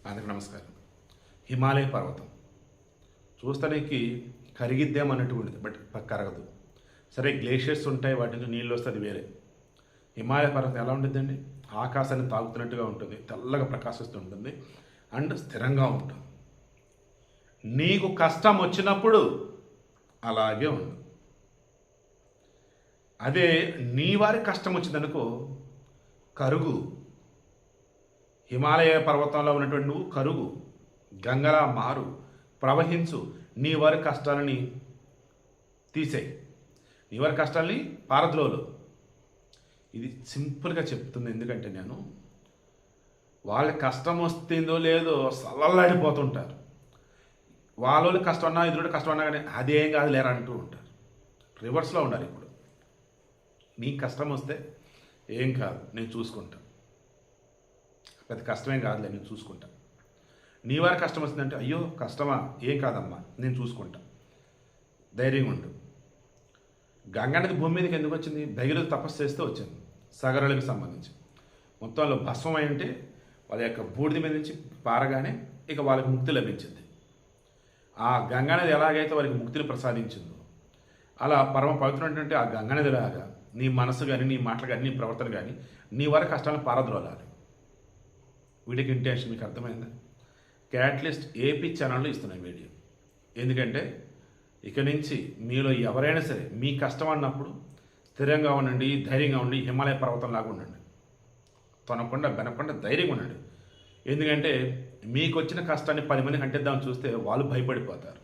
అందరికీ నమస్కారం. హిమాలయ పర్వతం చూస్తానికి కరిగిద్దామన్నటువంటిది, బట్ కరగదు. సరే, గ్లేషియర్స్ ఉంటాయి, వాటి నుంచి నీళ్ళు వస్తే అది వేరే. హిమాలయ పర్వతం ఎలా ఉంటుందండి? ఆకాశాన్ని తాగుతున్నట్టుగా ఉంటుంది, తెల్లగా ప్రకాశిస్తూ ఉంటుంది అండ్ స్థిరంగా ఉంటుంది. నీకు కష్టం వచ్చినప్పుడు అలాగే ఉంటుంది. అదే నీ వారికి కష్టం వచ్చిందనుకో, కరుగు. హిమాలయ పర్వతంలో ఉన్నటువంటి నువ్వు కరుగు, గంగలా మారు, ప్రవహించు. నీ వారి కష్టాలని తీసేయి, నీ వారి కష్టాలని పారద్రోలు. ఇది సింపుల్గా చెప్తుంది, ఎందుకంటే నేను వాళ్ళకి కష్టం వస్తుందో లేదో సల్లల్లాడిపోతుంటారు. వాళ్ళకి కష్టం అన్నా ఎదురుడు కష్టం అన్నా కానీ అదేం కాదు లేరా అంటూ ఉంటారు. రివర్స్లో ఉండాలి. ఇప్పుడు నీకు కష్టం వస్తే ఏం కాదు, నేను చూసుకుంటా, పెద్ద కష్టమేం కాదులే, నేను చూసుకుంటా. నీ వారి కష్టం వస్తుందంటే అయ్యో కష్టమా, ఏం కాదమ్మా, నేను చూసుకుంటా, ధైర్యంగా ఉండు. గంగా నది భూమి మీదకి ఎందుకు వచ్చింది? భగీరథ తపస్సు చేస్తే వచ్చింది. సగరులకు సంబంధించి మొత్తంలో భస్మం అంటే వాళ్ళ యొక్క బూడిద మీద నుంచి పారగానే ఇక వాళ్ళకి ముక్తి లభించింది. ఆ గంగా నది ఎలాగైతే వారికి ముక్తిని ప్రసాదించిందో, అలా పరమ పవిత్రమైనటువంటి ఆ గంగా నదిలాగా నీ మనసు కానీ, నీ మాటలు కానీ, నీ ప్రవర్తన కానీ నీ వారి కష్టాలను పారద్రోలాలి. వీడికి ఇంటెన్షన్ మీకు అర్థమైందా? క్యాటలిస్ట్ ఏపీ ఛానల్లో ఇస్తున్నాయి వీడియో. ఎందుకంటే ఇక నుంచి మీలో ఎవరైనా సరే మీ కష్టం అన్నప్పుడు స్థిరంగా ఉండండి, ధైర్యంగా ఉండి, హిమాలయ పర్వతం లాగా ఉండండి. తొనకుండా బెనకుండా ధైర్యంగా ఉండండి. ఎందుకంటే మీకు వచ్చిన కష్టాన్ని 10 మందికి అంటిద్దామని చూస్తే వాళ్ళు భయపడిపోతారు.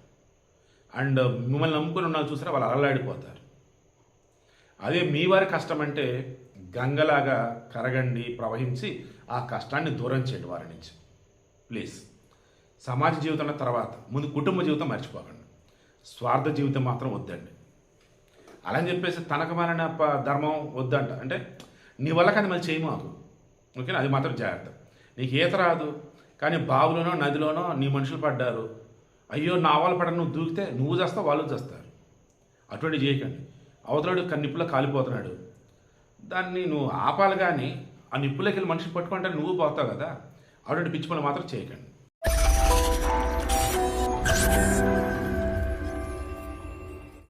అండ్ మిమ్మల్ని నమ్ముకుని ఉన్నారు చూసారా, వాళ్ళు అలలాడిపోతారు. అదే మీ వారి కష్టం అంటే గంగలాగా కరగండి, ప్రవహించి ఆ కష్టాన్ని దూరం చేయండి వారి నుంచి. ప్లీజ్, సమాజ జీవితం తర్వాత ముందు కుటుంబ జీవితం మర్చిపోకండి. స్వార్థ జీవితం మాత్రం వద్దండి. అలా అని చెప్పేసి తనకమైన ధర్మం వద్దంట అంటే నీ వల్ల కానీ మళ్ళీ చేయి మాకు, ఓకేనా? అది మాత్రం జాగ్రత్త. నీకు ఈత రాదు కానీ బావులోనో నదిలోనో నీ మనుషులు పడ్డారు, అయ్యో నా వాళ్ళు పడ నువ్వు దూకితే నువ్వు చేస్తావు, వాళ్ళు చేస్తారు. అటువంటి చేయకండి. అవతలాడు నిప్పులో కాలిపోతున్నాడు, దాన్ని నువ్వు ఆపాలి కానీ ఆ నిప్పులోకి వెళ్ళి మనిషిని పట్టుకుంటే నువ్వు పోతావు కదా. అటువంటి పిచ్చి పనులు మాత్రం చేయకండి.